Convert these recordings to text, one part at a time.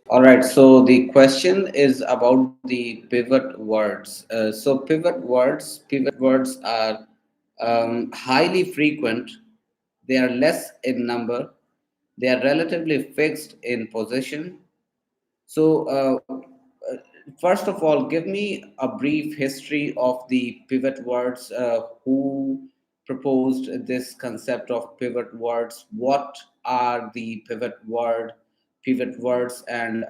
All right, so the question is about the pivot words. Pivot words are highly frequent. They are less in number. They are relatively fixed in position. So, first of all, give me a brief history of the pivot words. Who proposed this concept of pivot words? What are the pivot words, and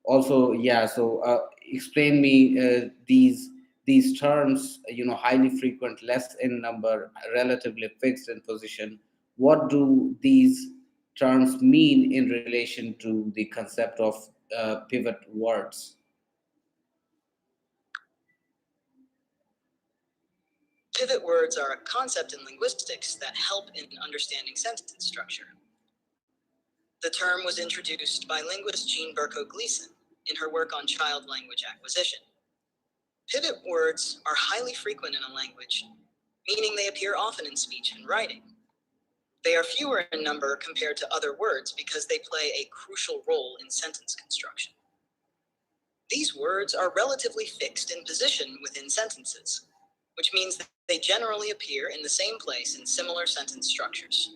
also, yeah. So, explain me these terms. Highly frequent, less in number, relatively fixed in position. What do these terms mean in relation to the concept of pivot words? Pivot words are a concept in linguistics that help in understanding sentence structure. The term was introduced by linguist Jean Berko Gleason in her work on child language acquisition. Pivot words are highly frequent in a language, meaning they appear often in speech and writing. They are fewer in number compared to other words because they play a crucial role in sentence construction. These words are relatively fixed in position within sentences, which means that they generally appear in the same place in similar sentence structures.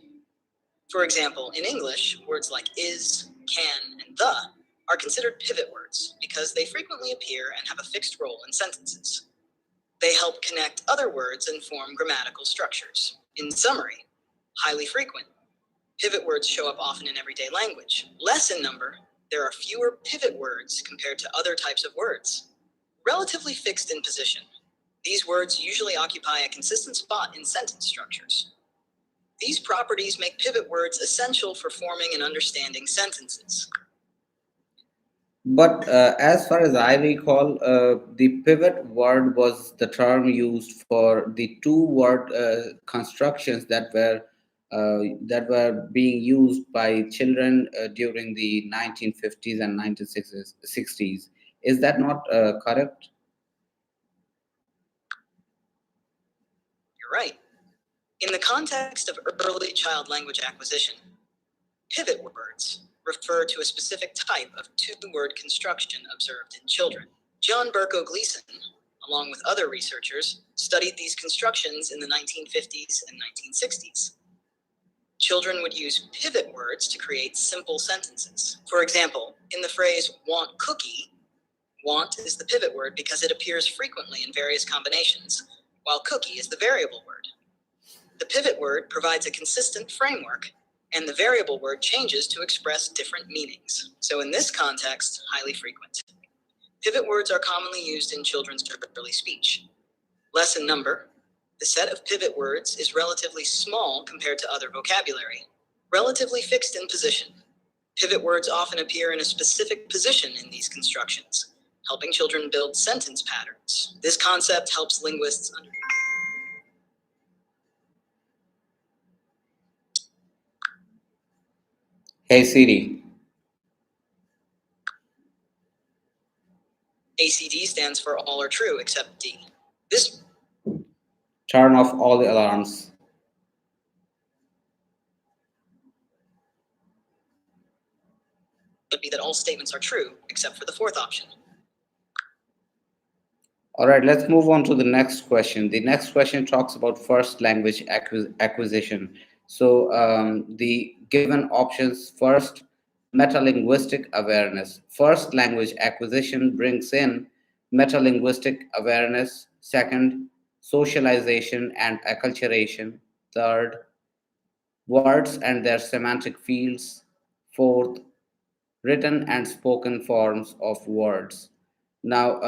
For example, in English, words like is, can, and the are considered pivot words because they frequently appear and have a fixed role in sentences. They help connect other words and form grammatical structures. In summary, highly frequent. Pivot words show up often in everyday language. Less in number, there are fewer pivot words compared to other types of words. Relatively fixed in position. These words usually occupy a consistent spot in sentence structures. These properties make pivot words essential for forming and understanding sentences. But as far as I recall, the pivot word was the term used for the two word constructions that were being used by children during the 1950s and 1960s. Is that not correct? You're right. In the context of early child language acquisition, pivot words refer to a specific type of two-word construction observed in children. John Berko Gleason, along with other researchers, studied these constructions in the 1950s and 1960s. Children would use pivot words to create simple sentences. For example, in the phrase want cookie, want is the pivot word because it appears frequently in various combinations, while cookie is the variable word. The pivot word provides a consistent framework, and the variable word changes to express different meanings. So in this context, highly frequent. Pivot words are commonly used in children's early speech. Less in number, the set of pivot words is relatively small compared to other vocabulary. Relatively fixed in position. Pivot words often appear in a specific position in these constructions, helping children build sentence patterns. This concept helps linguists understand. Hey Siri, ACD stands for all are true except D. This turn off all the alarms. would be that all statements are true except for the fourth option. All right, let's move on to the next question. The next question talks about first language acquisition. So, the given options: first, metalinguistic awareness. First, language acquisition brings in metalinguistic awareness. Second, socialization and acculturation. Third, words and their semantic fields. Fourth, written and spoken forms of words. Now,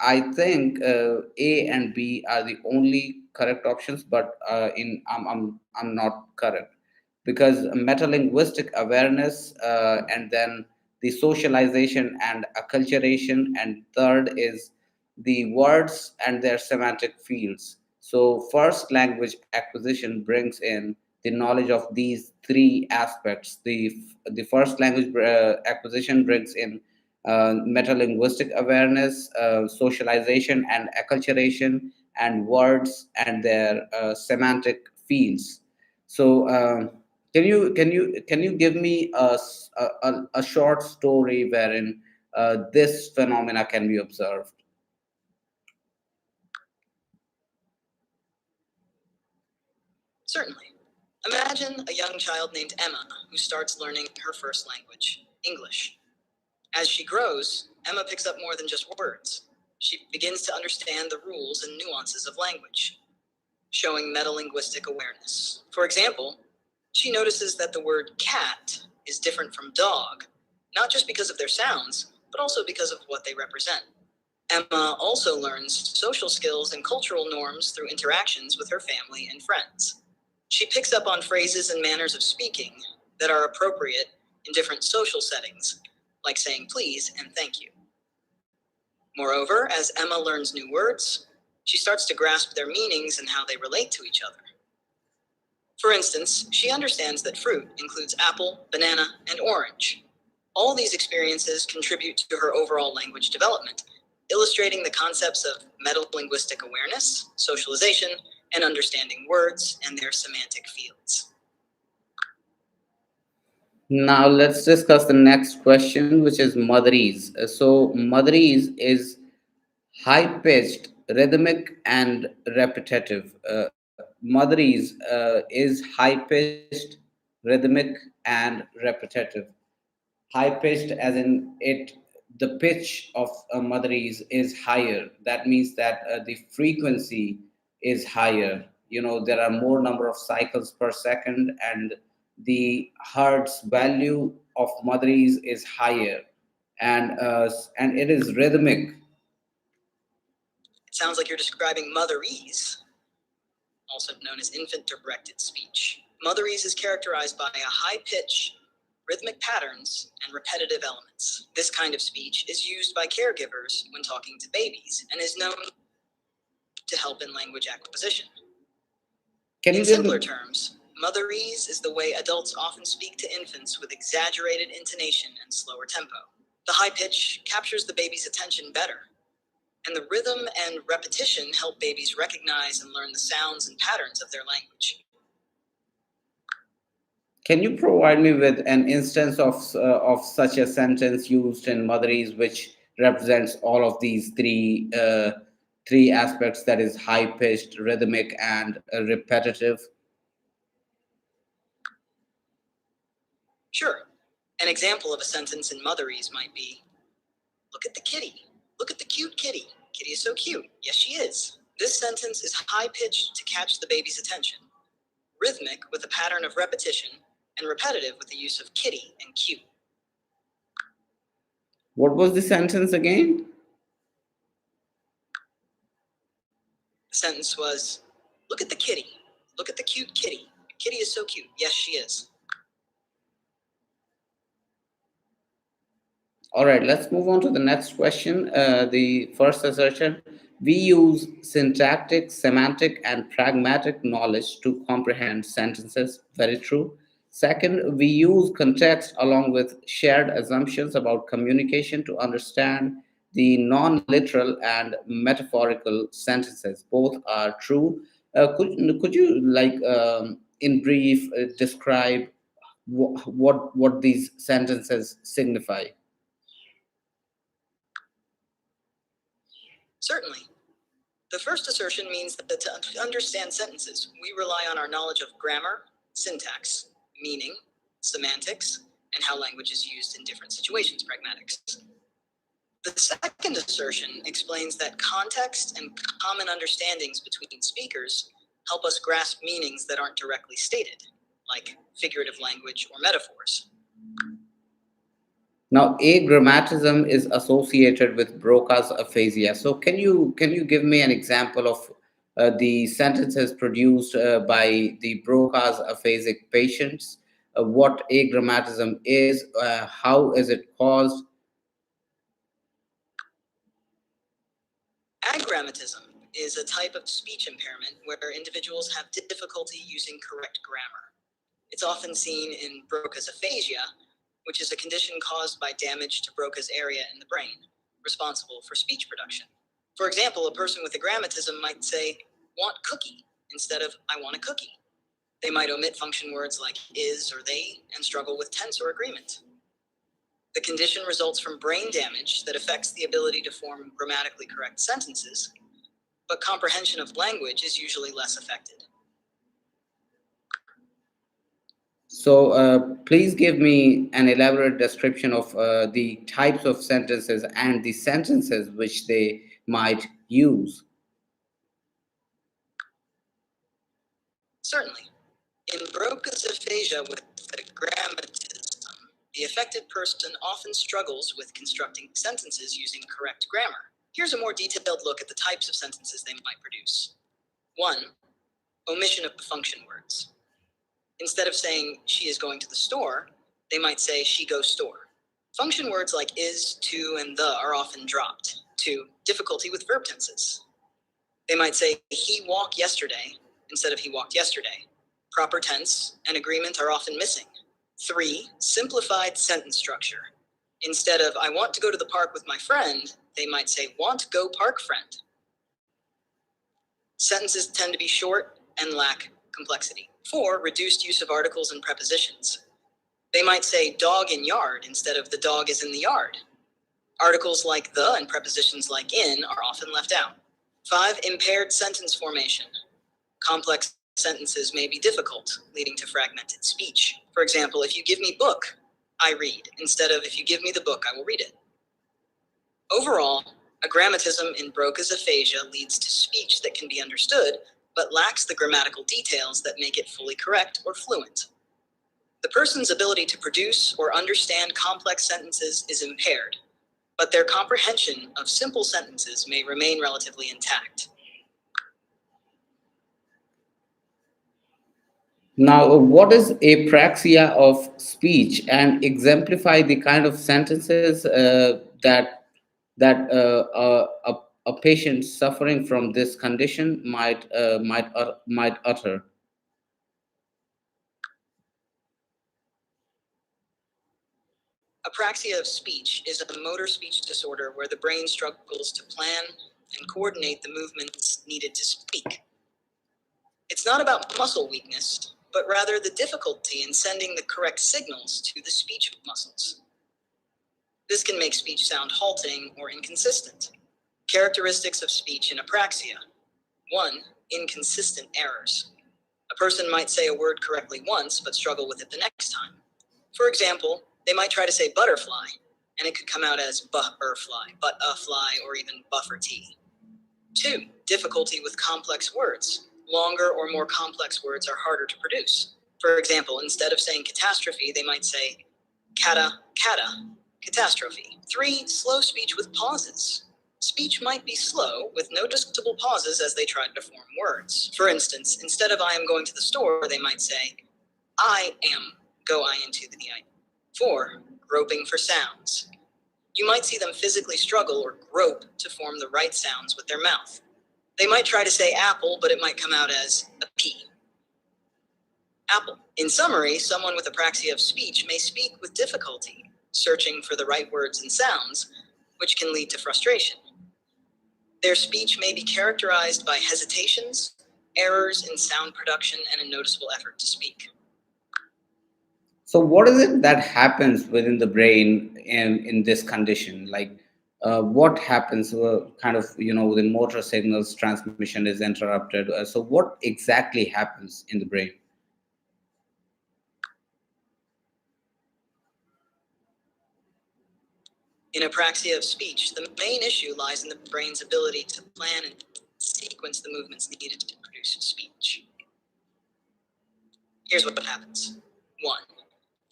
I think A and B are the only correct options, but I'm not correct because metalinguistic awareness and then the socialization and acculturation, and third is the words and their semantic fields. So, first language acquisition brings in the knowledge of these three aspects. The first language acquisition brings in metalinguistic awareness, socialization and acculturation, and words and their semantic fields. So, Can you give me a short story wherein this phenomena can be observed? Certainly. Imagine a young child named Emma who starts learning her first language, English. As she grows, Emma picks up more than just words. She begins to understand the rules and nuances of language, showing metalinguistic awareness. For example, she notices that the word cat is different from dog, not just because of their sounds, but also because of what they represent. Emma also learns social skills and cultural norms through interactions with her family and friends. She picks up on phrases and manners of speaking that are appropriate in different social settings, like saying please and thank you. Moreover, as Emma learns new words, she starts to grasp their meanings and how they relate to each other. For instance, she understands that fruit includes apple, banana, and orange. All these experiences contribute to her overall language development, illustrating the concepts of metalinguistic awareness, socialization, and understanding words and their semantic fields. Now let's discuss the next question, which is Madris. So Madris is high pitched, rhythmic, and repetitive. Madris is high pitched, rhythmic, and repetitive. High pitched as in it, the pitch of Madris is higher. That means that the frequency is higher. There are more number of cycles per second, and the hertz value of Madris is higher, and it is rhythmic. It sounds like you're describing motherese, also known as infant directed speech. Motherese is characterized by a high pitch, rhythmic patterns, and repetitive elements. This kind of speech is used by caregivers when talking to babies and is known to help in language acquisition. Can In you give simpler me? terms, motherese is the way adults often speak to infants with exaggerated intonation and slower tempo. The high pitch captures the baby's attention better, and the rhythm and repetition help babies recognize and learn the sounds and patterns of their language. Can you provide me with an instance of such a sentence used in Madris which represents all of these three aspects, that is high pitched, rhythmic, and repetitive? Sure, an example of a sentence in motherese might be, look at the kitty. Look at the cute kitty. Kitty is so cute. Yes, she is. This sentence is high pitched to catch the baby's attention, rhythmic with a pattern of repetition, and repetitive with the use of kitty and cute. What was the sentence again? The sentence was, look at the kitty. Look at the cute kitty. Kitty is so cute. Yes, she is. All right, let's move on to the next question. The first assertion: we use syntactic, semantic, and pragmatic knowledge to comprehend sentences. Very true. Second, we use context along with shared assumptions about communication to understand the non literal and metaphorical sentences. Both are true. Could you, like, in brief, describe what these sentences signify? Certainly. The first assertion means that to understand sentences, we rely on our knowledge of grammar, syntax, meaning, semantics, and how language is used in different situations, pragmatics. The second assertion explains that context and common understandings between speakers help us grasp meanings that aren't directly stated, like figurative language or metaphors. Now, agrammatism is associated with Broca's aphasia. So, can you give me an example of the sentences produced by the Broca's aphasic patients? What agrammatism is? How is it caused? Agrammatism is a type of speech impairment where individuals have difficulty using correct grammar. It's often seen in Broca's aphasia, which is a condition caused by damage to Broca's area in the brain, responsible for speech production. For example, a person with agrammatism might say, want cookie, instead of I want a cookie. They might omit function words like is or they and struggle with tense or agreement. The condition results from brain damage that affects the ability to form grammatically correct sentences, but comprehension of language is usually less affected. So, please give me an elaborate description of the types of sentences and the sentences which they might use. Certainly. In Broca's aphasia with the grammatism, the affected person often struggles with constructing sentences using correct grammar. Here's a more detailed look at the types of sentences they might produce. 1. Omission of function words. Instead of saying she is going to the store, they might say she goes store. Function words like is, to, and the are often dropped. 2. Difficulty with verb tenses. They might say he walked yesterday instead of he walked yesterday. Proper tense and agreement are often missing. 3. Simplified sentence structure. Instead of I want to go to the park with my friend, they might say want go park friend. Sentences tend to be short and lack complexity. 4. Reduced use of articles and prepositions. They might say dog in yard instead of the dog is in the yard. Articles like the and prepositions like in are often left out. 5. Impaired sentence formation. Complex sentences may be difficult, leading to fragmented speech. For example, if you give me book, I read, instead of if you give me the book, I will read it. Overall, agrammatism in Broca's aphasia leads to speech that can be understood, but lacks the grammatical details that make it fully correct or fluent. The person's ability to produce or understand complex sentences is impaired, but their comprehension of simple sentences may remain relatively intact. Now, what is apraxia of speech, and exemplify the kind of sentences that a patient suffering from this condition might utter? Apraxia of speech is a motor speech disorder where the brain struggles to plan and coordinate the movements needed to speak. It's not about muscle weakness, but rather the difficulty in sending the correct signals to the speech muscles. This can make speech sound halting or inconsistent. Characteristics of speech in apraxia. 1. Inconsistent errors. A person might say a word correctly once, but struggle with it the next time. For example, they might try to say butterfly, and it could come out as butterfly, but-a-fly, or even buffer-tea. 2. Difficulty with complex words. Longer or more complex words are harder to produce. For example, instead of saying catastrophe, they might say cata, catastrophe. 3. Slow speech with pauses. Speech might be slow, with noticeable pauses as they try to form words. For instance, instead of I am going to the store, they might say I am, go I into the I. 4. Groping for sounds. You might see them physically struggle or grope to form the right sounds with their mouth. They might try to say apple, but it might come out as a P. Apple. In summary, someone with apraxia of speech may speak with difficulty, searching for the right words and sounds, which can lead to frustration. Their speech may be characterized by hesitations, errors in sound production, and a noticeable effort to speak. So, what is it that happens within the brain in this condition? Like, what happens? Kind of, the motor signals transmission is interrupted. So, what exactly happens in the brain? In apraxia of speech, the main issue lies in the brain's ability to plan and sequence the movements needed to produce speech. Here's what happens. 1.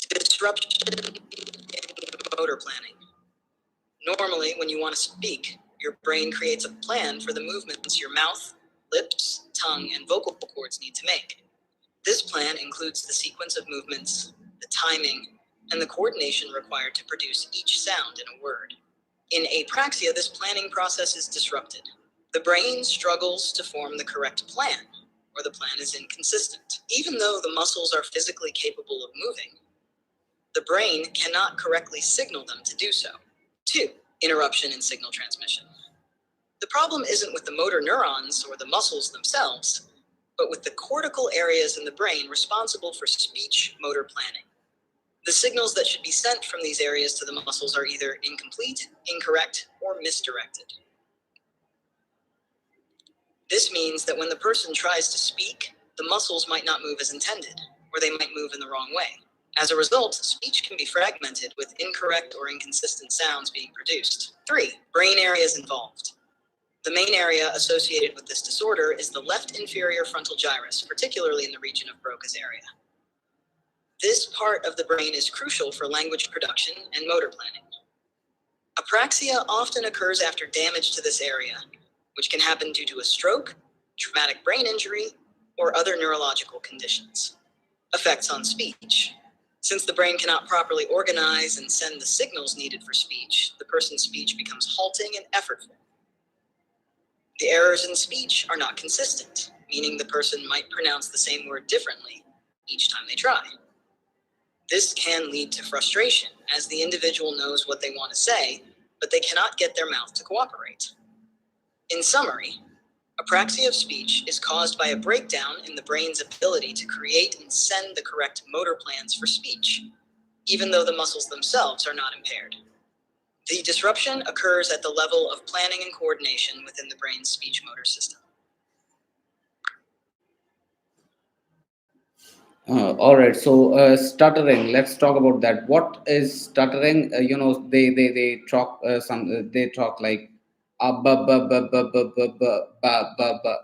Disruption in motor planning. Normally, when you want to speak, your brain creates a plan for the movements your mouth, lips, tongue, and vocal cords need to make. This plan includes the sequence of movements, the timing, and the coordination required to produce each sound in a word. In apraxia, this planning process is disrupted. The brain struggles to form the correct plan, or the plan is inconsistent. Even though the muscles are physically capable of moving, the brain cannot correctly signal them to do so. 2. Interruption in signal transmission. The problem isn't with the motor neurons or the muscles themselves, but with the cortical areas in the brain responsible for speech motor planning. The signals that should be sent from these areas to the muscles are either incomplete, incorrect, or misdirected. This means that when the person tries to speak, the muscles might not move as intended, or they might move in the wrong way. As a result, speech can be fragmented with incorrect or inconsistent sounds being produced. 3. Brain areas involved. The main area associated with this disorder is the left inferior frontal gyrus, particularly in the region of Broca's area. This part of the brain is crucial for language production and motor planning. Apraxia often occurs after damage to this area, which can happen due to a stroke, traumatic brain injury, or other neurological conditions. Effects on speech. Since the brain cannot properly organize and send the signals needed for speech, the person's speech becomes halting and effortful. The errors in speech are not consistent, meaning the person might pronounce the same word differently each time they try. This can lead to frustration, as the individual knows what they want to say, but they cannot get their mouth to cooperate. In summary, apraxia of speech is caused by a breakdown in the brain's ability to create and send the correct motor plans for speech, even though the muscles themselves are not impaired. The disruption occurs at the level of planning and coordination within the brain's speech motor system. All right. So stuttering. Let's talk about that. What is stuttering? They talk they talk like ba ba ba ba ba ba ba ba ba ba,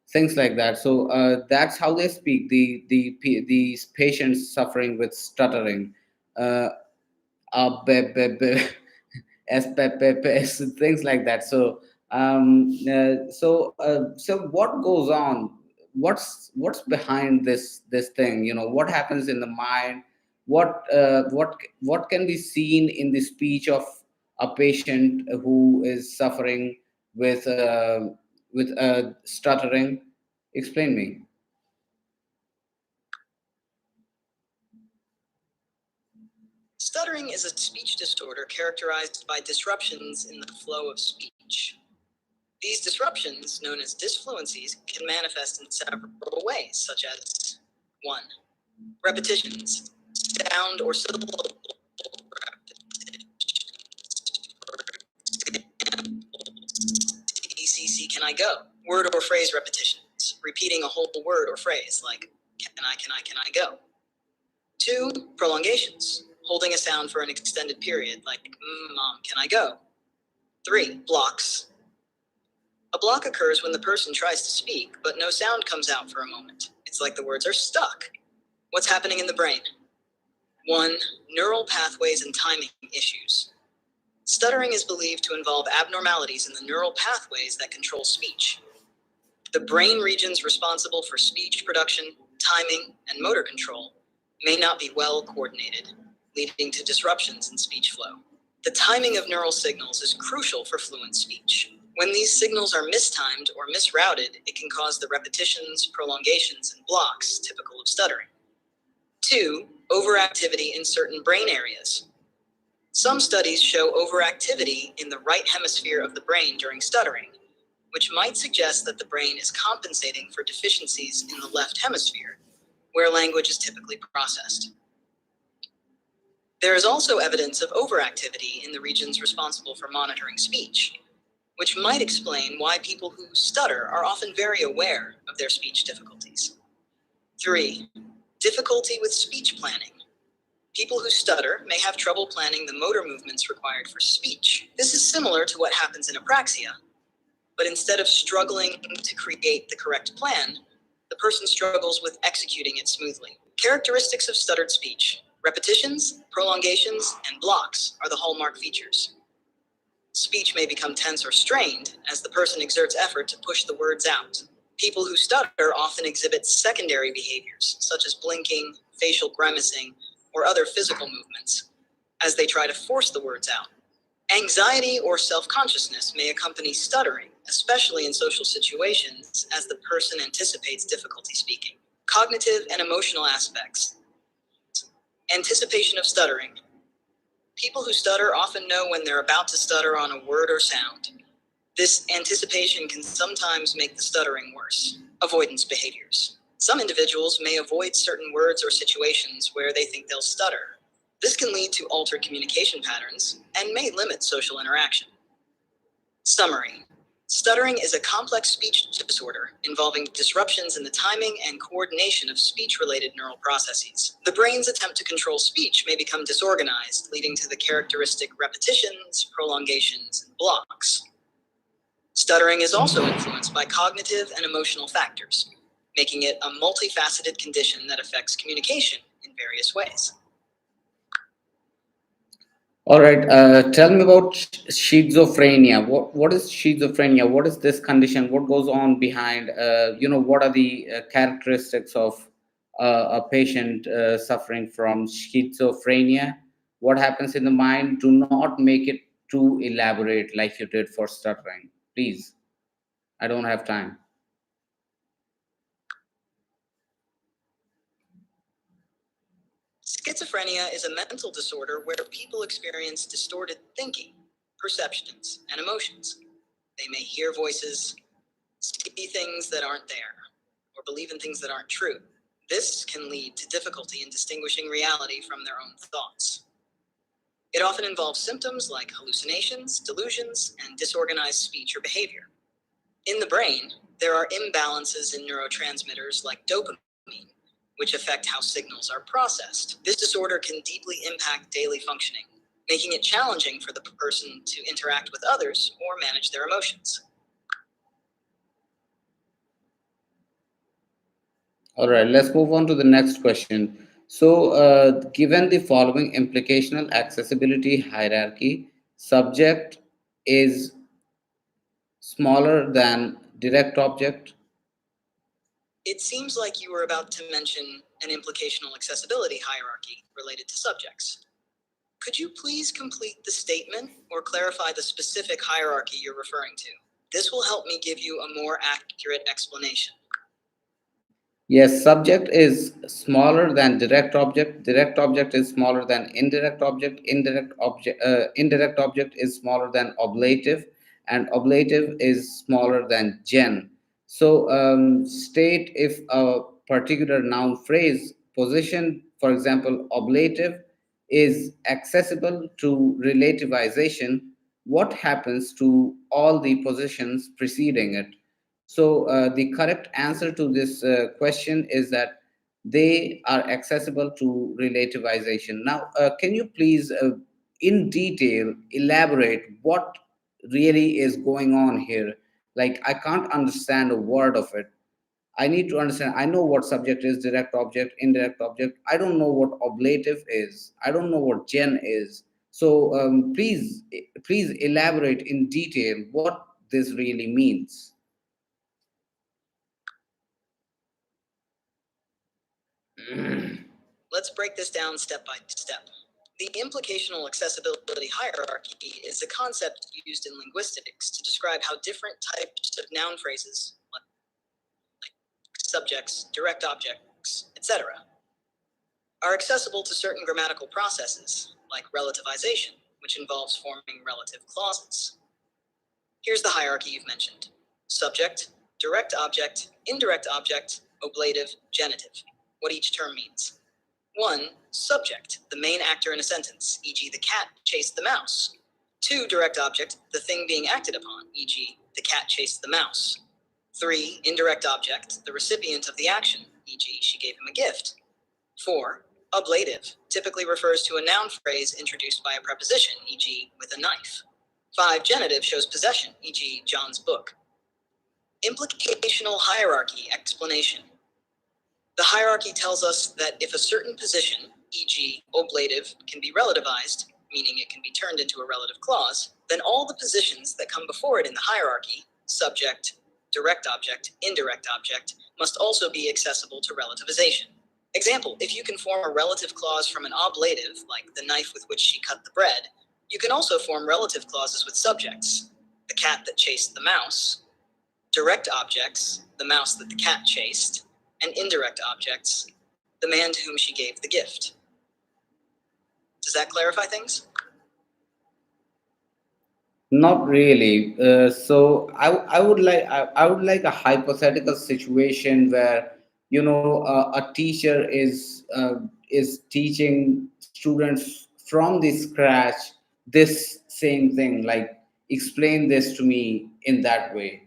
things like that. So that's how they speak. These patients suffering with stuttering. Uh, be, be, be, things like that. So so what goes on? What's behind this thing? What happens in the mind? What can be seen in the speech of a patient who is suffering with stuttering? Explain me. Stuttering is a speech disorder characterized by disruptions in the flow of speech. These disruptions, known as disfluencies, can manifest in several ways, such as 1. Repetitions, sound or syllable repetitions. For example, CCC, can I go? Word or phrase repetitions, repeating a whole word or phrase like can I go? 2. Prolongations, holding a sound for an extended period like mom, can I go? 3. Blocks. A block occurs when the person tries to speak, but no sound comes out for a moment. It's like the words are stuck. What's happening in the brain? 1. Neural pathways and timing issues. Stuttering is believed to involve abnormalities in the neural pathways that control speech. The brain regions responsible for speech production, timing, and motor control may not be well coordinated, leading to disruptions in speech flow. The timing of neural signals is crucial for fluent speech. When these signals are mistimed or misrouted, it can cause the repetitions, prolongations, and blocks typical of stuttering. 2. Overactivity in certain brain areas. Some studies show overactivity in the right hemisphere of the brain during stuttering, which might suggest that the brain is compensating for deficiencies in the left hemisphere, where language is typically processed. There is also evidence of overactivity in the regions responsible for monitoring speech, which might explain why people who stutter are often very aware of their speech difficulties. 3. Difficulty with speech planning. People who stutter may have trouble planning the motor movements required for speech. This is similar to what happens in apraxia, but instead of struggling to create the correct plan, the person struggles with executing it smoothly. Characteristics of stuttered speech: repetitions, prolongations, and blocks are the hallmark features. Speech may become tense or strained as the person exerts effort to push the words out. People who stutter often exhibit secondary behaviors, such as blinking, facial grimacing, or other physical movements, as they try to force the words out. Anxiety or self-consciousness may accompany stuttering, especially in social situations, as the person anticipates difficulty speaking. Cognitive and emotional aspects. Anticipation of stuttering. People who stutter often know when they're about to stutter on a word or sound. This anticipation can sometimes make the stuttering worse. Avoidance behaviors. Some individuals may avoid certain words or situations where they think they'll stutter. This can lead to altered communication patterns and may limit social interaction. Summary. Stuttering is a complex speech disorder involving disruptions in the timing and coordination of speech-related neural processes. The brain's attempt to control speech may become disorganized, leading to the characteristic repetitions, prolongations, and blocks. Stuttering is also influenced by cognitive and emotional factors, making it a multifaceted condition that affects communication in various ways. All right. Tell me about schizophrenia. What is schizophrenia? What is this condition? What goes on behind? What are the characteristics of a patient suffering from schizophrenia? What happens in the mind? Do not make it too elaborate like you did for stuttering, please. I don't have time. Schizophrenia is a mental disorder where people experience distorted thinking, perceptions, and emotions. They may hear voices, see things that aren't there, or believe in things that aren't true. This can lead to difficulty in distinguishing reality from their own thoughts. It often involves symptoms like hallucinations, delusions, and disorganized speech or behavior. In the brain, there are imbalances in neurotransmitters like dopamine, which affect how signals are processed. This disorder can deeply impact daily functioning, making it challenging for the person to interact with others or manage their emotions. All right, let's move on to the next question. So, given the following implicational accessibility hierarchy, subject is smaller than direct object. It seems like you were about to mention an implicational accessibility hierarchy related to subjects. Could you please complete the statement or clarify the specific hierarchy you're referring to? This will help me give you a more accurate explanation. Yes, subject is smaller than direct object. Direct object is smaller than indirect object. Indirect object is smaller than oblative, and oblative is smaller than gen. So, state if a particular noun phrase position, for example, oblative, is accessible to relativization. What happens to all the positions preceding it? So the correct answer to this question is that they are accessible to relativization. Now, can you please, in detail, elaborate what really is going on here? Like, I can't understand a word of it. I need to understand. I know what subject is, direct object, indirect object. I don't know what oblative is. I don't know what gen is. So please elaborate in detail what this really means. Let's break this down step by step. The implicational accessibility hierarchy is a concept used in linguistics to describe how different types of noun phrases, like subjects, direct objects, etc., are accessible to certain grammatical processes, like relativization, which involves forming relative clauses. Here's the hierarchy you've mentioned: subject, direct object, indirect object, oblative, genitive. What each term means. 1. Subject, the main actor in a sentence, e.g. the cat chased the mouse. 2. Direct object, the thing being acted upon, e.g. the cat chased the mouse. 3. Indirect object, the recipient of the action, e.g. she gave him a gift. 4. Ablative, typically refers to a noun phrase introduced by a preposition, e.g. with a knife. 5. Genitive shows possession, e.g. John's book. Implicational hierarchy explanation. The hierarchy tells us that if a certain position, e.g. oblative, can be relativized, meaning it can be turned into a relative clause, then all the positions that come before it in the hierarchy, subject, direct object, indirect object, must also be accessible to relativization. Example, if you can form a relative clause from an oblative, like the knife with which she cut the bread, you can also form relative clauses with subjects, the cat that chased the mouse, direct objects, the mouse that the cat chased, and indirect objects, the man to whom she gave the gift. Does that clarify things? Not really. I would I would like a hypothetical situation where a teacher is teaching students from the scratch this same thing. Like, explain this to me in that way.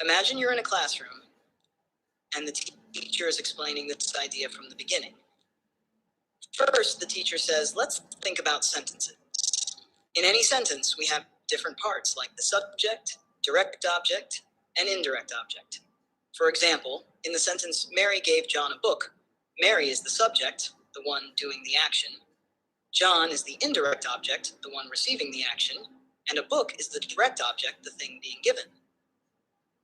Imagine you're in a classroom and the teacher is explaining this idea from the beginning. First, the teacher says, let's think about sentences. In any sentence, we have different parts like the subject, direct object, and indirect object. For example, in the sentence, Mary gave John a book, Mary is the subject, the one doing the action. John is the indirect object, the one receiving the action, and a book is the direct object, the thing being given.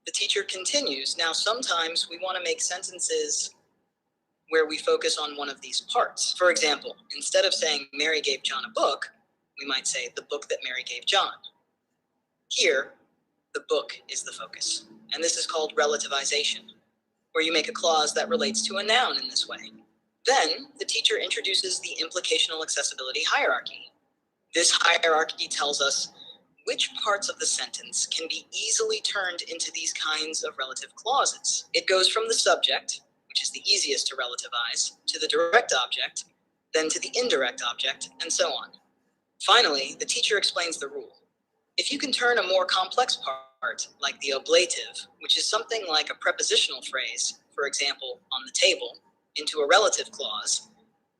The teacher continues, now sometimes we want to make sentences where we focus on one of these parts. For example, instead of saying Mary gave John a book, we might say the book that Mary gave John. Here, the book is the focus, and this is called relativization, where you make a clause that relates to a noun in this way. Then, the teacher introduces the implicational accessibility hierarchy. This hierarchy tells us which parts of the sentence can be easily turned into these kinds of relative clauses. It goes from the subject, which is the easiest to relativize, to the direct object, then to the indirect object, and so on. Finally, the teacher explains the rule. If you can turn a more complex part, like the ablative, which is something like a prepositional phrase, for example, on the table, into a relative clause,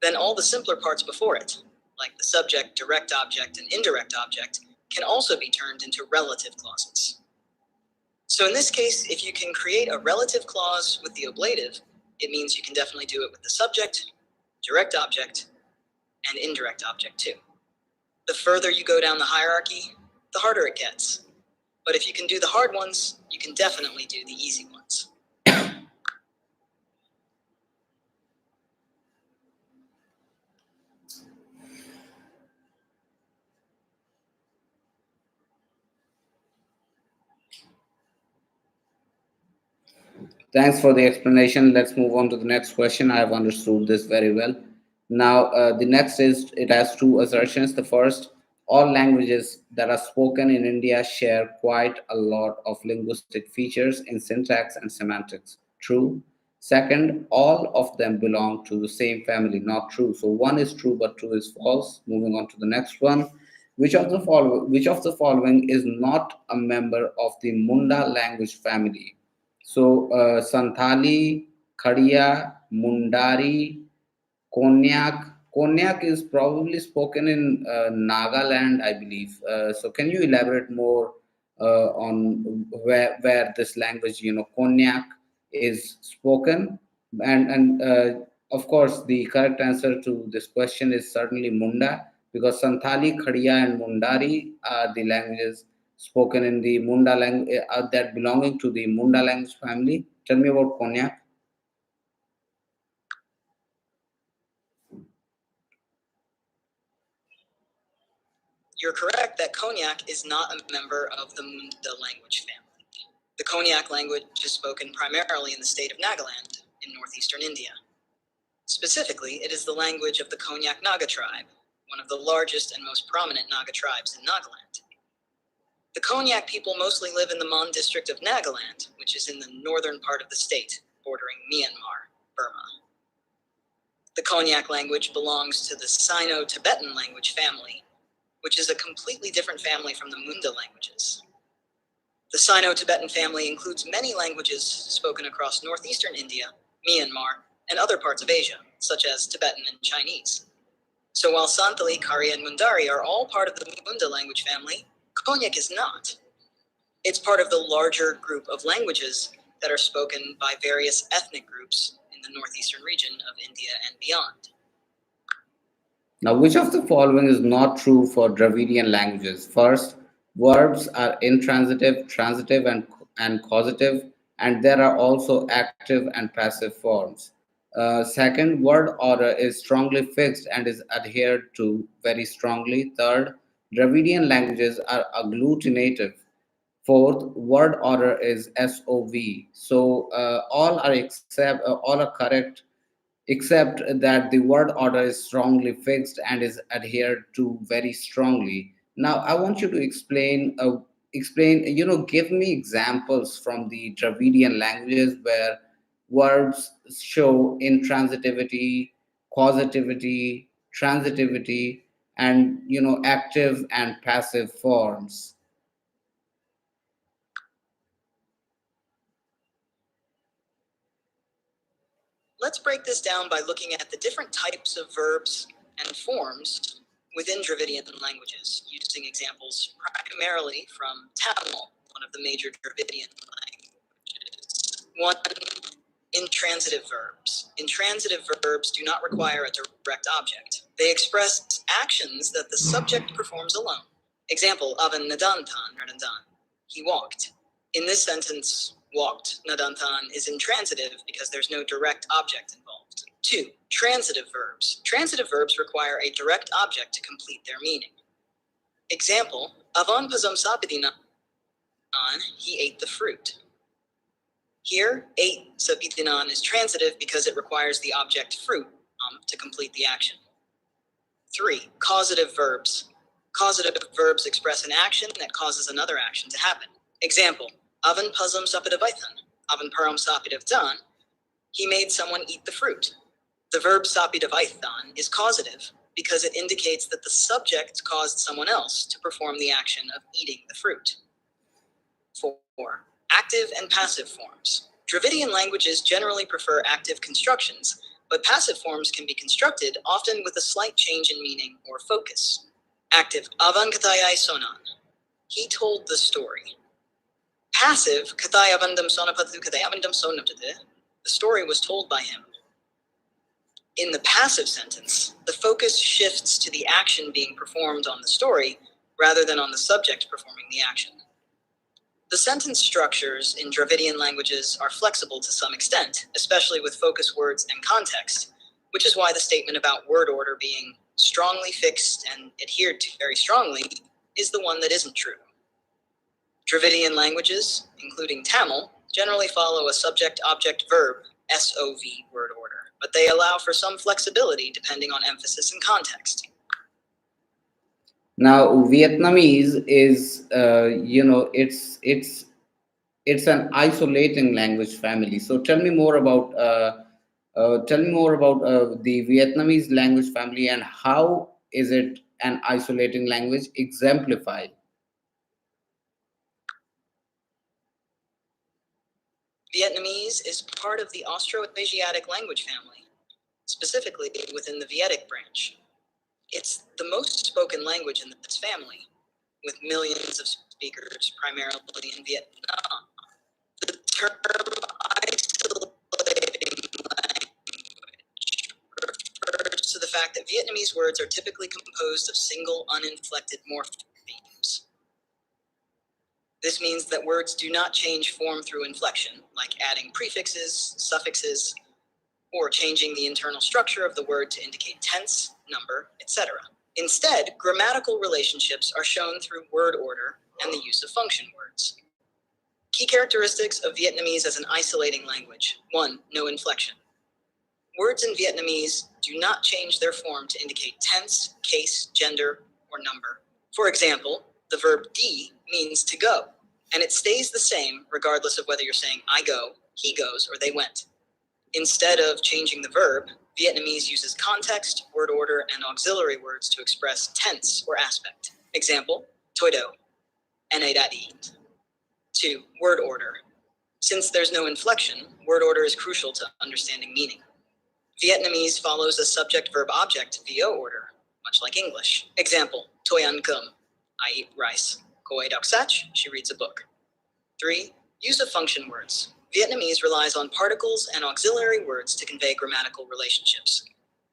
then all the simpler parts before it, like the subject, direct object, and indirect object, can also be turned into relative clauses. So in this case, if you can create a relative clause with the ablative, it means you can definitely do it with the subject, direct object, and indirect object too. The further you go down the hierarchy, the harder it gets. But if you can do the hard ones, you can definitely do the easy ones. Thanks for the explanation. Let's move on to the next question. I have understood this very well. Now, the next is it has two assertions. The first, all languages that are spoken in India share quite a lot of linguistic features in syntax and semantics. True. Second, all of them belong to the same family. Not true. So one is true, but two is false. Moving on to the next one. Which of the following is not a member of the Munda language family? So, Santali, Khadia, Mundari, Konyak. Konyak is probably spoken in Nagaland, I believe. So, can you elaborate more on where this language, Konyak, is spoken? And of course, the correct answer to this question is certainly Munda, because Santali, Khadia, and Mundari are the languages spoken in the Munda language that belonging to the Munda language family. Tell me about Konyak. You're correct that Konyak is not a member of the Munda language family. The Konyak language is spoken primarily in the state of Nagaland in northeastern India. Specifically, it is the language of the Konyak Naga tribe, one of the largest and most prominent Naga tribes in Nagaland. The Konyak people mostly live in the Mon district of Nagaland, which is in the northern part of the state, bordering Myanmar, Burma. The Konyak language belongs to the Sino-Tibetan language family, which is a completely different family from the Munda languages. The Sino-Tibetan family includes many languages spoken across northeastern India, Myanmar, and other parts of Asia, such as Tibetan and Chinese. So while Santali, Kharia, and Mundari are all part of the Munda language family, Konyak is not. It's part of the larger group of languages that are spoken by various ethnic groups in the northeastern region of India and beyond. Now, which of the following is not true for Dravidian languages? First, verbs are intransitive, transitive, and causative, and there are also active and passive forms. Second, word order is strongly fixed and is adhered to very strongly. Third, Dravidian languages are agglutinative. Fourth, word order is SOV. So all are correct except that the word order is strongly fixed and is adhered to very strongly. Now, I want you to give me examples from the Dravidian languages where verbs show intransitivity, causativity, transitivity, and active and passive forms. Let's break this down by looking at the different types of verbs and forms within Dravidian languages, using examples primarily from Tamil, one of the major Dravidian languages. One, intransitive verbs. Intransitive verbs do not require a direct object. They express actions that the subject performs alone. Example, Avan Nadantan, Nadantan. He walked. In this sentence, walked, Nadantan, is intransitive because there's no direct object involved. 2. Transitive verbs. Transitive verbs require a direct object to complete their meaning. Example, Avan Pazam Sapidinan, he ate the fruit. Here, ate Sapitinan is transitive because it requires the object fruit to complete the action. 3. Causative verbs. Causative verbs express an action that causes another action to happen. Example, Avan Pazam Sapidavaithan, Avan Param Sapidavdan, he made someone eat the fruit. The verb Sapidavaithan is causative because it indicates that the subject caused someone else to perform the action of eating the fruit. 4. Active and passive forms. Dravidian languages generally prefer active constructions, but passive forms can be constructed, often with a slight change in meaning or focus. Active, Avan Kathayai Sonan, he told the story. Passive, Kathayavandam Sonapathu Kathayavandam Sonaptade, the story was told by him. In the passive sentence, the focus shifts to the action being performed on the story rather than on the subject performing the action. The sentence structures in Dravidian languages are flexible to some extent, especially with focus words and context, which is why the statement about word order being strongly fixed and adhered to very strongly is the one that isn't true. Dravidian languages, including Tamil, generally follow a subject-object-verb SOV word order, but they allow for some flexibility depending on emphasis and context. Now, Vietnamese is, it's an isolating language family. So tell me more about the Vietnamese language family and how is it an isolating language? Exemplify. Vietnamese is part of the Austroasiatic language family, specifically within the Vietic branch. It's the most spoken language in this family, with millions of speakers primarily in Vietnam. The term isolating language refers to the fact that Vietnamese words are typically composed of single uninflected morphemes. This means that words do not change form through inflection, like adding prefixes, suffixes, or changing the internal structure of the word to indicate tense, number, etc. Instead, grammatical relationships are shown through word order and the use of function words. Key characteristics of Vietnamese as an isolating language. 1. No inflection. Words in Vietnamese do not change their form to indicate tense, case, gender, or number. For example, the verb đi means to go, and it stays the same regardless of whether you're saying I go, he goes, or they went. Instead of changing the verb, Vietnamese uses context, word order, and auxiliary words to express tense or aspect. Example, tôi đâu, anh ấy đã đi. 2. Word order. Since there's no inflection, word order is crucial to understanding meaning. Vietnamese follows a subject-verb-object VO order, much like English. Example, tôi ăn cơm, I eat rice. Cô ấy đọc sách, she reads a book. 3. Use of function words. Vietnamese relies on particles and auxiliary words to convey grammatical relationships.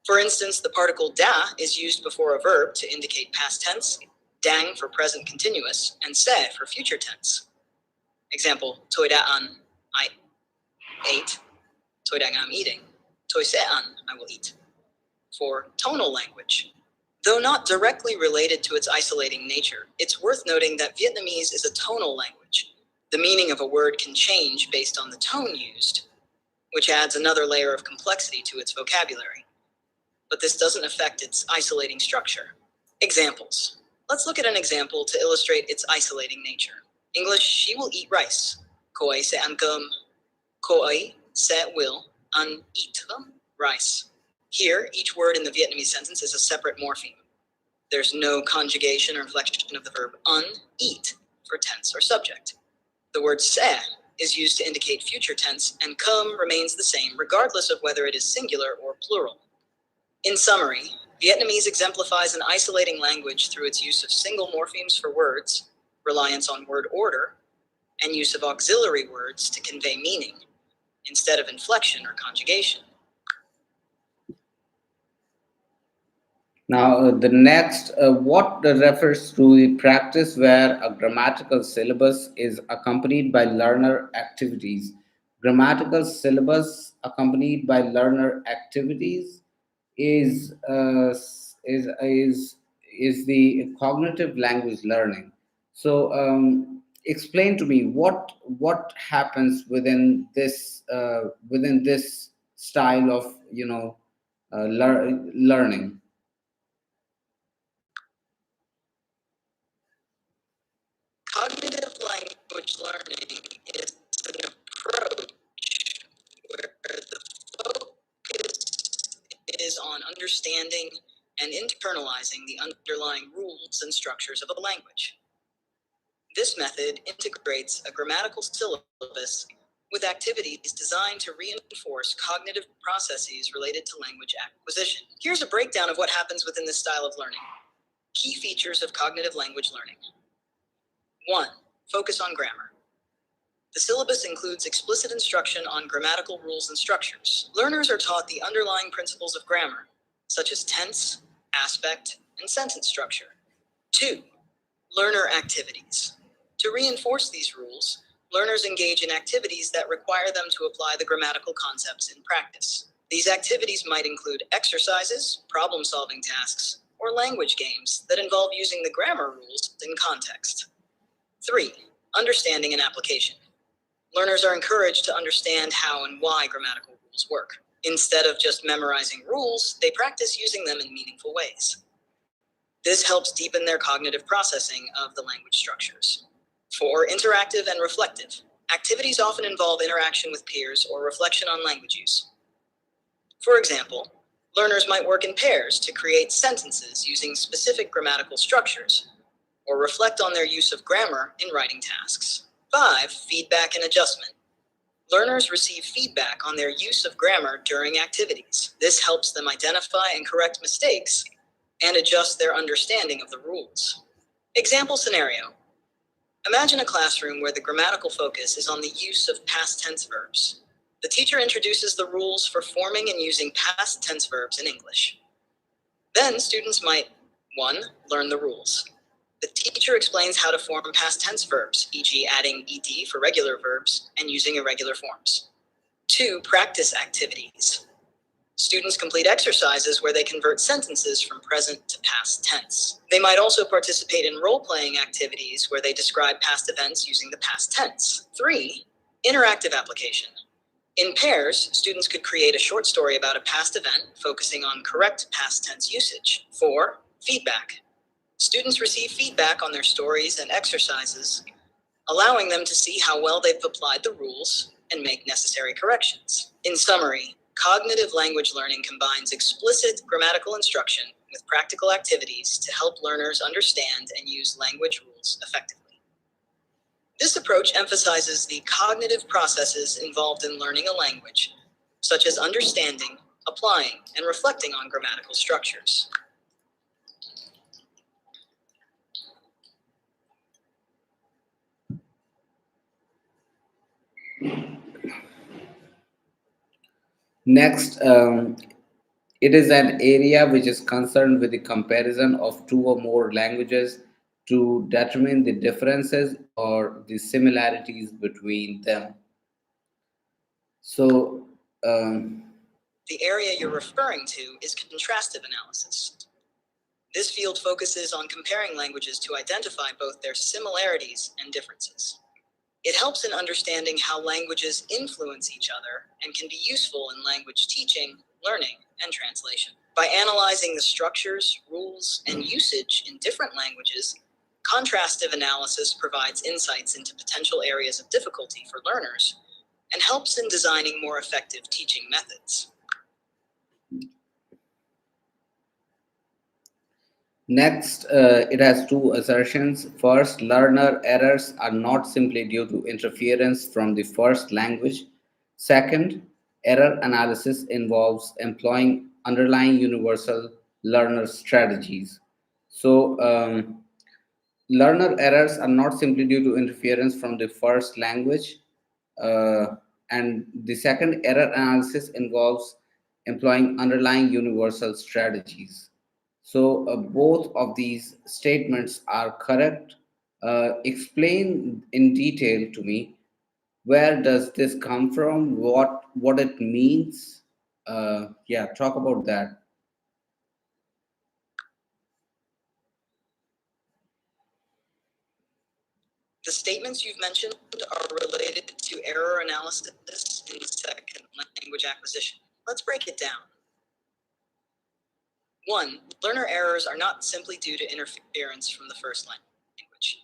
For instance, the particle da is used before a verb to indicate past tense, dang for present continuous, and se for future tense. Example, tôi đã ăn, I ate. Tôi đang I'm eating. Tôi sẽ ăn, I will eat. For tonal language. Though not directly related to its isolating nature, it's worth noting that Vietnamese is a tonal language. The meaning of a word can change based on the tone used. which adds another layer of complexity to its vocabulary. But this doesn't affect its isolating structure. Examples. Let's look at an example to illustrate its isolating nature. English, she will eat rice. Cô ấy sẽ ăn cơm. Cô ấy sẽ will eat rice. Here, each word in the Vietnamese sentence is a separate morpheme. There's no conjugation or inflection of the verb eat for tense or subject. The word sẽ is used to indicate future tense, and come remains the same regardless of whether it is singular or plural. In summary, Vietnamese exemplifies an isolating language through its use of single morphemes for words, reliance on word order, and use of auxiliary words to convey meaning, instead of inflection or conjugation. Now, the next, what refers to the practice where a grammatical syllabus is accompanied by learner activities. Grammatical syllabus accompanied by learner activities is the cognitive language learning. So, explain to me what happens within this style of learning. Cognitive language learning is an approach where the focus is on understanding and internalizing the underlying rules and structures of a language. This method integrates a grammatical syllabus with activities designed to reinforce cognitive processes related to language acquisition. Here's a breakdown of what happens within this style of learning. Key features of cognitive language learning. 1. Focus on grammar. The syllabus includes explicit instruction on grammatical rules and structures. Learners are taught the underlying principles of grammar, such as tense, aspect, and sentence structure. 2. Learner activities. To reinforce these rules, learners engage in activities that require them to apply the grammatical concepts in practice. These activities might include exercises, problem-solving tasks, or language games that involve using the grammar rules in context. 3. Understanding and application. Learners are encouraged to understand how and why grammatical rules work. Instead of just memorizing rules, they practice using them in meaningful ways. This helps deepen their cognitive processing of the language structures. 4. Interactive and reflective. Activities often involve interaction with peers or reflection on language use. For example, learners might work in pairs to create sentences using specific grammatical structures, or reflect on their use of grammar in writing tasks. 5. Feedback and adjustment. Learners receive feedback on their use of grammar during activities. This helps them identify and correct mistakes and adjust their understanding of the rules. Example scenario. Imagine a classroom where the grammatical focus is on the use of past tense verbs. The teacher introduces the rules for forming and using past tense verbs in English. Then students might 1. Learn the rules. The teacher explains how to form past tense verbs, e.g. adding ed for regular verbs and using irregular forms. 2. Practice activities. Students complete exercises where they convert sentences from present to past tense. They might also participate in role-playing activities where they describe past events using the past tense. 3. Interactive application. In pairs, students could create a short story about a past event, focusing on correct past tense usage. 4. Feedback. Students receive feedback on their stories and exercises, allowing them to see how well they've applied the rules and make necessary corrections. In summary, cognitive language learning combines explicit grammatical instruction with practical activities to help learners understand and use language rules effectively. This approach emphasizes the cognitive processes involved in learning a language, such as understanding, applying, and reflecting on grammatical structures. Next, it is an area which is concerned with the comparison of two or more languages to determine the differences or the similarities between them. So, The area you're referring to is contrastive analysis. This field focuses on comparing languages to identify both their similarities and differences. It helps in understanding how languages influence each other and can be useful in language teaching, learning, and translation. By analyzing the structures, rules, and usage in different languages, contrastive analysis provides insights into potential areas of difficulty for learners and helps in designing more effective teaching methods. Next, it has two assertions. First, learner errors are not simply due to interference from the first language. Second, error analysis involves employing underlying universal learner strategies. So, learner errors are not simply due to interference from the first language. Uh, and the second, error analysis involves employing underlying universal strategies. So, both of these statements are correct. Explain in detail to me, where does this come from? What it means? Yeah, talk about that. The statements you've mentioned are related to error analysis in second language acquisition. Let's break it down. 1. Learner errors are not simply due to interference from the first language.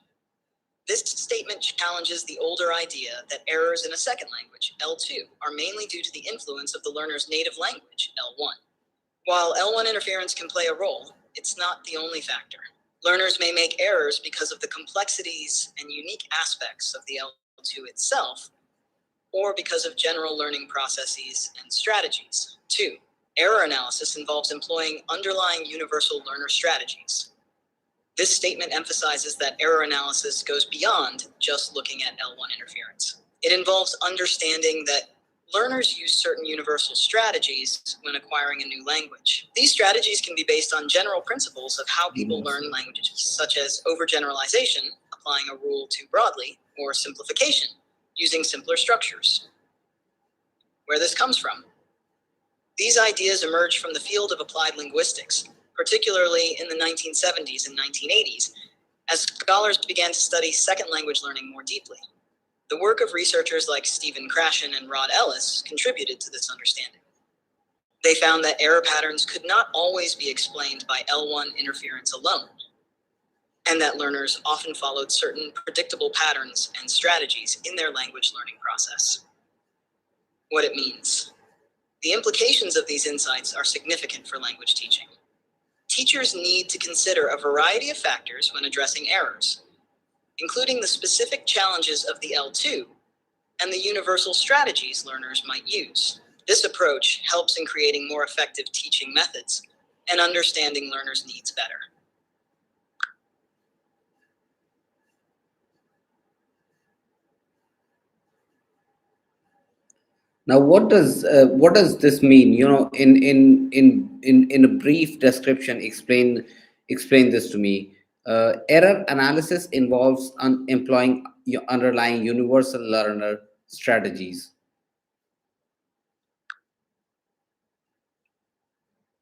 This statement challenges the older idea that errors in a second language, L2, are mainly due to the influence of the learner's native language, L1. While L1 interference can play a role, it's not the only factor. Learners may make errors because of the complexities and unique aspects of the L2 itself, or because of general learning processes and strategies. 2. Error analysis involves employing underlying universal learner strategies. This statement emphasizes that error analysis goes beyond just looking at L1 interference. It involves understanding that learners use certain universal strategies when acquiring a new language. These strategies can be based on general principles of how people learn languages, such as overgeneralization, applying a rule too broadly, or simplification, using simpler structures. Where this comes from. These ideas emerged from the field of applied linguistics, particularly in the 1970s and 1980s, as scholars began to study second language learning more deeply. The work of researchers like Stephen Krashen and Rod Ellis contributed to this understanding. They found that error patterns could not always be explained by L1 interference alone, and that learners often followed certain predictable patterns and strategies in their language learning process. What it means. The implications of these insights are significant for language teaching. Teachers need to consider a variety of factors when addressing errors, including the specific challenges of the L2 and the universal strategies learners might use. This approach helps in creating more effective teaching methods and understanding learners' needs better. Now, what does this mean? You know, in a brief description, explain this to me. Error analysis involves employing underlying universal learner strategies.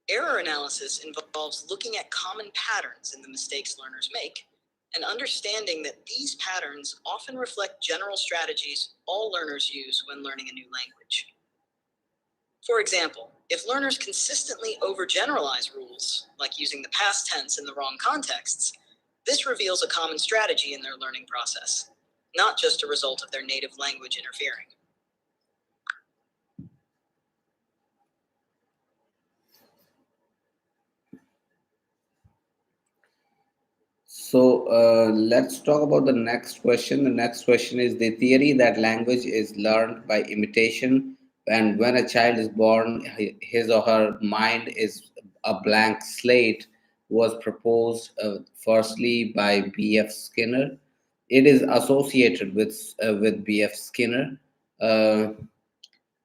Error analysis involves looking at common patterns in the mistakes learners make and understanding that these patterns often reflect general strategies all learners use when learning a new language. For example, if learners consistently overgeneralize rules, like using the past tense in the wrong contexts, this reveals a common strategy in their learning process, not just a result of their native language interfering. So let's talk about the next question. The next question is the theory that language is learned by imitation, and when a child is born, his or her mind is a blank slate, was proposed firstly by B.F. Skinner. It is associated with B.F. Skinner. Uh,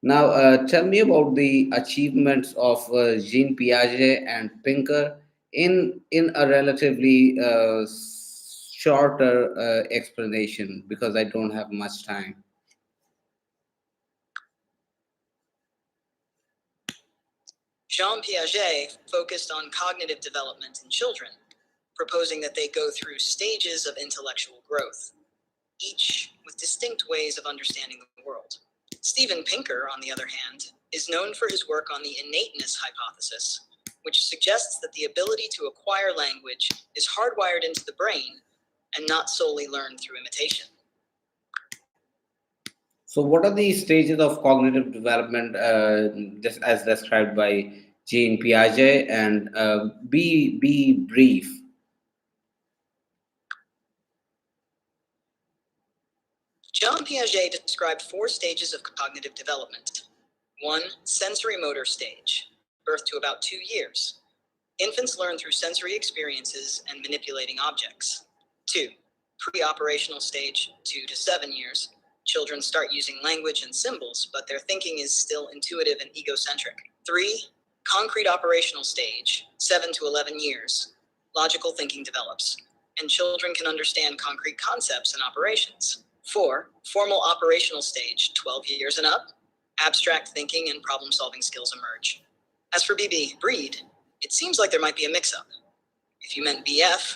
Now, tell me about the achievements of Jean Piaget and Pinker in a relatively shorter explanation, because I don't have much time. Jean Piaget focused on cognitive development in children, proposing that they go through stages of intellectual growth. each with distinct ways of understanding the world. Steven Pinker, on the other hand, is known for his work on the innateness hypothesis, which suggests that the ability to acquire language is hardwired into the brain and not solely learned through imitation. So, what are the stages of cognitive development, as described by Jean Piaget? And be brief. Jean Piaget described 4 stages of cognitive development. 1. Sensory motor stage, birth to about 2 years. Infants learn through sensory experiences and manipulating objects. 2. Pre-operational stage, 2 to 7 years. Children start using language and symbols, but their thinking is still intuitive and egocentric. 3. Concrete operational stage, 7 to 11 years. Logical thinking develops, and children can understand concrete concepts and operations. 4. Formal operational stage, 12 years and up. Abstract thinking and problem-solving skills emerge. As for BB, breed, it seems like there might be a mix-up. If you meant BF,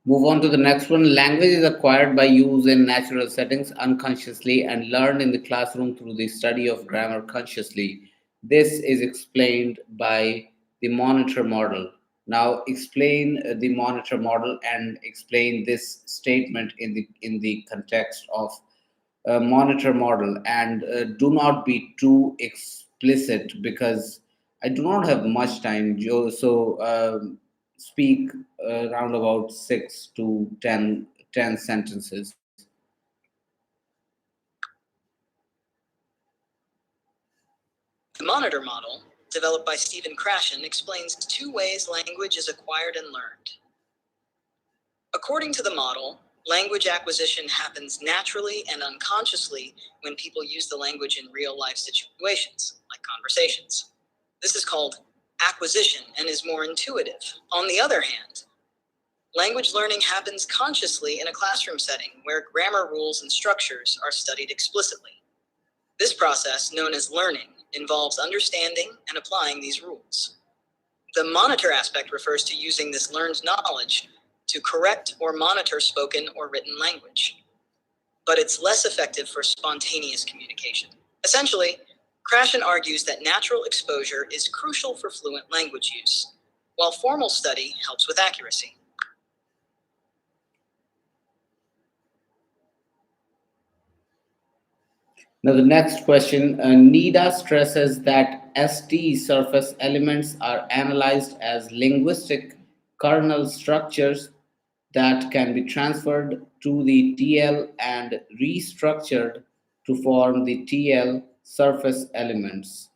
Move on to the next one. Language is acquired by use in natural settings unconsciously and learned in the classroom through the study of grammar consciously. This is explained by the monitor model. Now, explain the monitor model and explain this statement in the context of monitor model, and do not be too explicit because I do not have much time, Joe. So speak around about 6 to 10 sentences. the monitor model, developed by Stephen Krashen, explains 2 ways language is acquired and learned. According to the model, language acquisition happens naturally and unconsciously when people use the language in real-life situations, like conversations. This is called acquisition and is more intuitive. On the other hand, language learning happens consciously in a classroom setting where grammar rules and structures are studied explicitly. This process, known as learning, involves understanding and applying these rules. The monitor aspect refers to using this learned knowledge to correct or monitor spoken or written language, but it's less effective for spontaneous communication. Essentially, Krashen argues that natural exposure is crucial for fluent language use, while formal study helps with accuracy. Now, the next question, NIDA stresses that ST surface elements are analyzed as linguistic kernel structures that can be transferred to the TL and restructured to form the TL surface elements.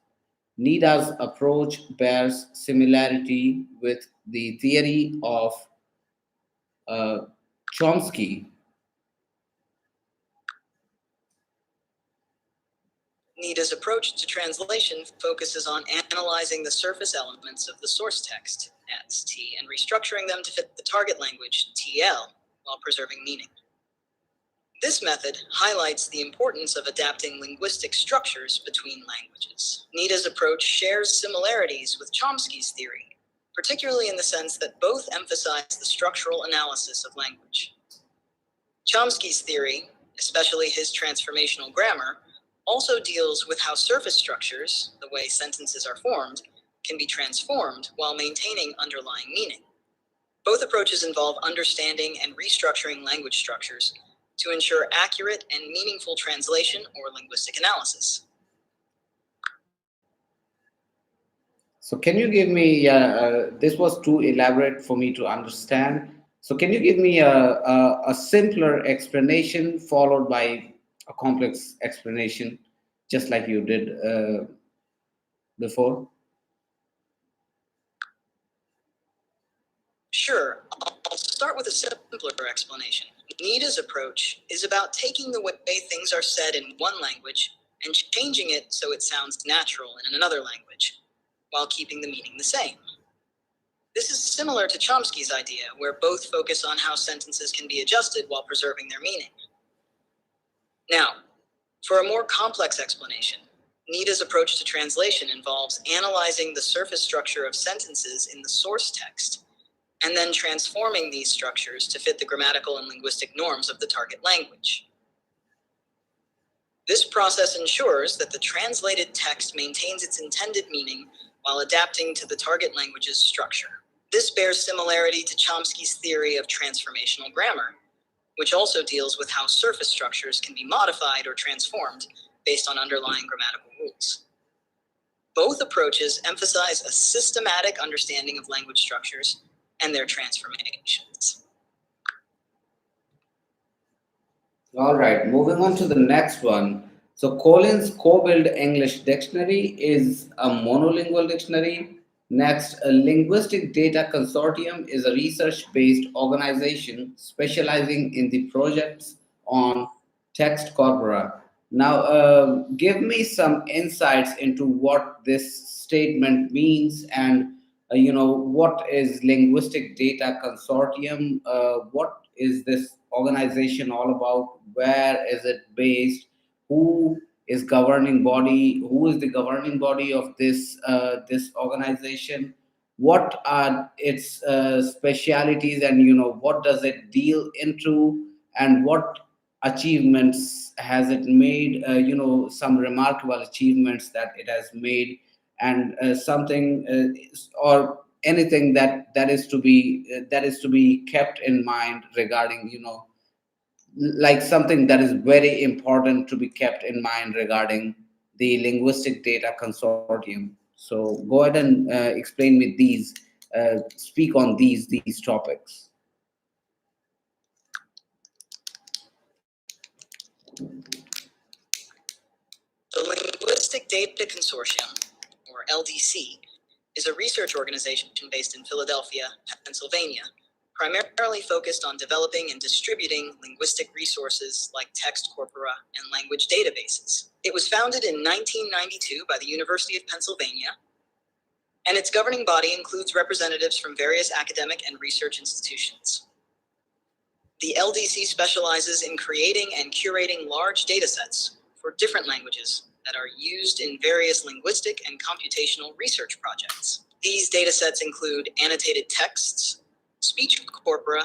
NIDA's approach bears similarity with the theory of uh, Chomsky. NIDA's approach to translation focuses on analyzing the surface elements of the source text, ST, and restructuring them to fit the target language, TL, while preserving meaning. This method highlights the importance of adapting linguistic structures between languages. NIDA's approach shares similarities with Chomsky's theory, particularly in the sense that both emphasize the structural analysis of language. Chomsky's theory, especially his transformational grammar, also deals with how surface structures, the way sentences are formed, can be transformed while maintaining underlying meaning. Both approaches involve understanding and restructuring language structures to ensure accurate and meaningful translation or linguistic analysis. So, can you give me, this was too elaborate for me to understand. So, can you give me a simpler explanation followed by a complex explanation, just like you did before? Sure, I'll start with a simpler explanation. NIDA's approach is about taking the way things are said in one language and changing it so it sounds natural in another language, while keeping the meaning the same. This is similar to Chomsky's idea, where both focus on how sentences can be adjusted while preserving their meaning. Now, for a more complex explanation, NIDA's approach to translation involves analyzing the surface structure of sentences in the source text and then transforming these structures to fit the grammatical and linguistic norms of the target language. This process ensures that the translated text maintains its intended meaning while adapting to the target language's structure. This bears similarity to Chomsky's theory of transformational grammar, which also deals with how surface structures can be modified or transformed based on underlying grammatical rules. Both approaches emphasize a systematic understanding of language structures and their transformations. All right, moving on to the next one. So Collins Co-built English Dictionary is a monolingual dictionary. Next, a Linguistic Data Consortium is a research-based organization specializing in the projects on text corpora. Now, give me some insights into what this statement means, and what is Linguistic Data Consortium? What is this organization all about? Where is it based? Who is governing body? Who is the governing body of this organization? What are its specialities, and what does it deal into, and what achievements has it made? Some remarkable achievements that it has made, and something or anything that is to be kept in mind regarding, like something that is very important to be kept in mind regarding the Linguistic Data Consortium. So go ahead and explain me these, speak on these topics. The Linguistic Data Consortium, or LDC, is a research organization based in Philadelphia, Pennsylvania, primarily focused on developing and distributing linguistic resources like text corpora and language databases. It was founded in 1992 by the University of Pennsylvania, and its governing body includes representatives from various academic and research institutions. The LDC specializes in creating and curating large datasets for different languages that are used in various linguistic and computational research projects. These datasets include annotated texts, speech corpora,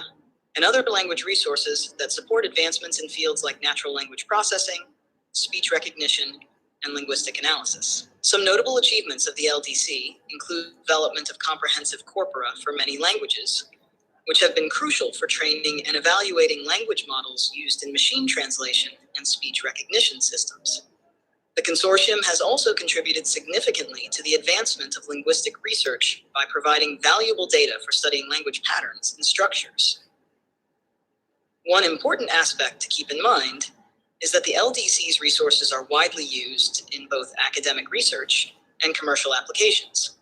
and other language resources that support advancements in fields like natural language processing, speech recognition, and linguistic analysis. Some notable achievements of the LDC include development of comprehensive corpora for many languages, which have been crucial for training and evaluating language models used in machine translation and speech recognition systems. The consortium has also contributed significantly to the advancement of linguistic research by providing valuable data for studying language patterns and structures. One important aspect to keep in mind is that the LDC's resources are widely used in both academic research and commercial applications,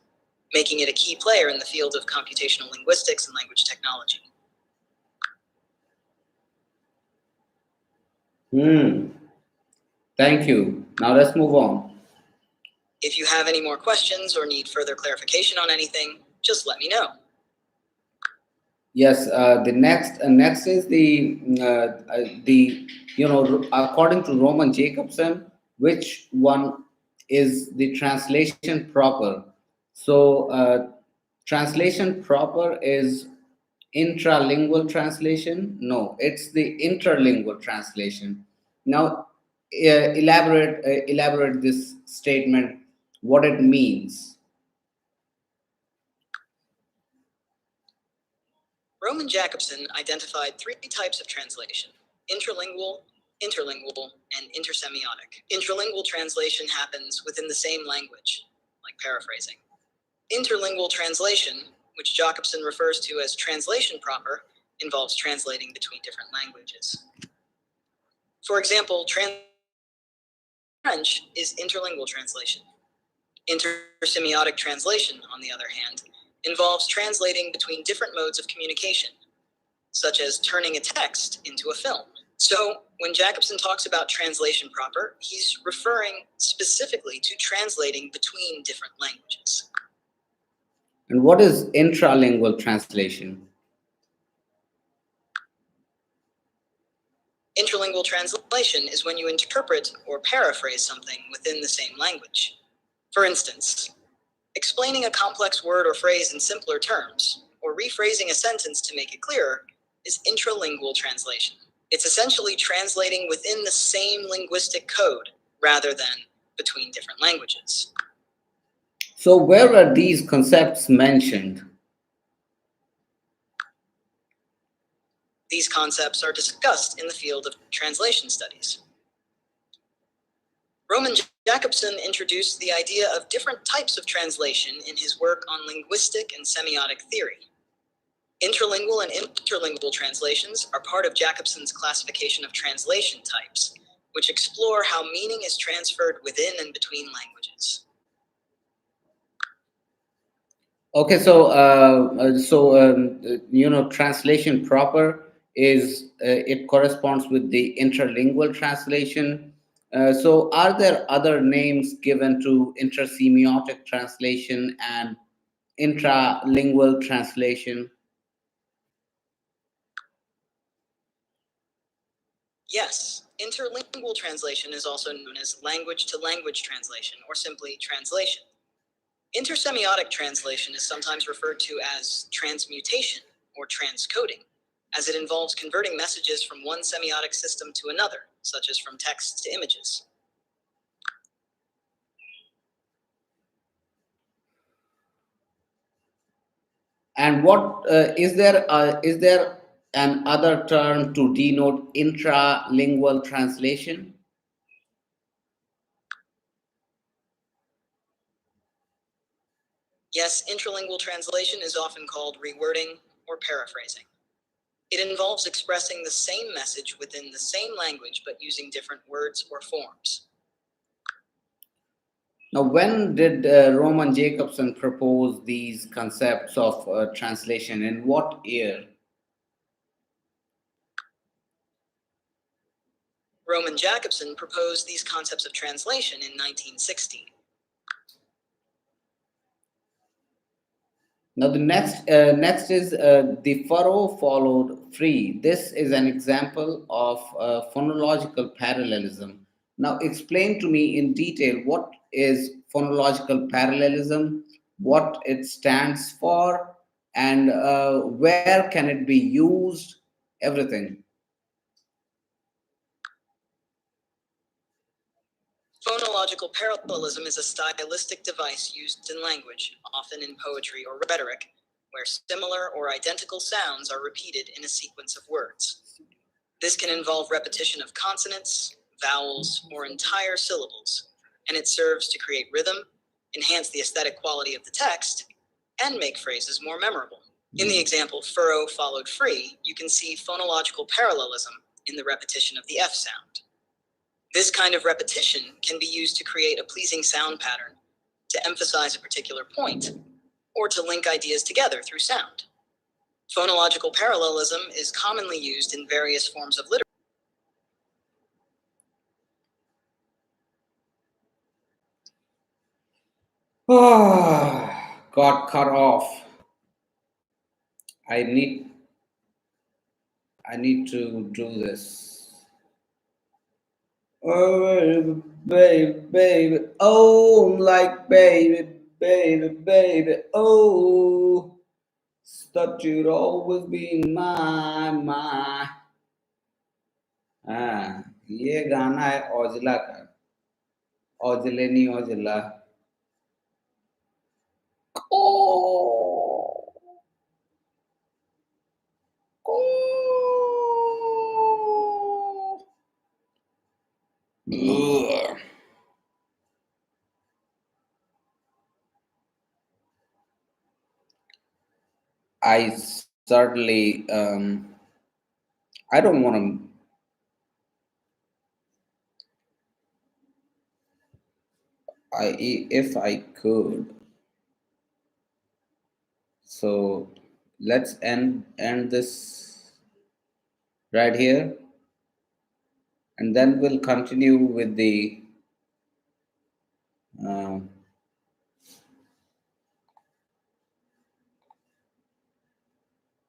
making it a key player in the field of computational linguistics and language technology. Thank you. Now let's move on. If you have any more questions or need further clarification on anything, just let me know. Yes, the next is the according to Roman Jacobson, which one is the translation proper? So translation proper is intralingual translation. No, it's the interlingual translation. Now elaborate this statement, what it means. Roman Jacobson identified three types of translation: intralingual, interlingual, and intersemiotic. Intralingual translation happens within the same language, like paraphrasing. Interlingual translation, which Jacobson refers to as translation proper, involves translating between different languages. For example, French is interlingual translation. Intersemiotic translation, on the other hand, involves translating between different modes of communication, such as turning a text into a film. So when Jacobson talks about translation proper, he's referring specifically to translating between different languages. And what is intralingual translation? Interlingual translation is when you interpret or paraphrase something within the same language. For instance, explaining a complex word or phrase in simpler terms or rephrasing a sentence to make it clearer is intralingual translation. It's essentially translating within the same linguistic code rather than between different languages. So, where are these concepts mentioned? These concepts are discussed in the field of translation studies. Roman Jakobson introduced the idea of different types of translation in his work on linguistic and semiotic theory. Intralingual and interlingual translations are part of Jakobson's classification of translation types, which explore how meaning is transferred within and between languages. Okay, translation proper is it corresponds with the interlingual translation. So, are there other names given to intersemiotic translation and intralingual translation? Yes, interlingual translation is also known as language-to-language translation, or simply translation. Intersemiotic translation is sometimes referred to as transmutation or transcoding, as it involves converting messages from one semiotic system to another, such as from text to images. And what is there an other term to denote intralingual translation? Yes, intralingual translation is often called rewording or paraphrasing. It involves expressing the same message within the same language but using different words or forms. Now, when did Roman Jacobson propose these concepts of translation? In what year? Roman Jakobson proposed these concepts of translation in 1960. Now, the next is the furrow followed free. This is an example of phonological parallelism. Now, explain to me in detail what is phonological parallelism, what it stands for, and where can it be used, everything. Phonological parallelism is a stylistic device used in language, often in poetry or rhetoric, where similar or identical sounds are repeated in a sequence of words. This can involve repetition of consonants, vowels, or entire syllables, and it serves to create rhythm, enhance the aesthetic quality of the text, and make phrases more memorable. In the example furrow followed free, you can see phonological parallelism in the repetition of the F sound. This kind of repetition can be used to create a pleasing sound pattern, to emphasize a particular point, or to link ideas together through sound. Phonological parallelism is commonly used in various forms of literature. Got cut off. I need I need to do this. Oh, baby, baby, oh, like baby, baby, baby, oh, thought you'd always be my. हाँ, ये गाना है औजला का, औजले नहीं Aujla. Oh, oh. Ugh. I certainly, I don't want to. If I could. So let's end this right here, and then we'll continue with the.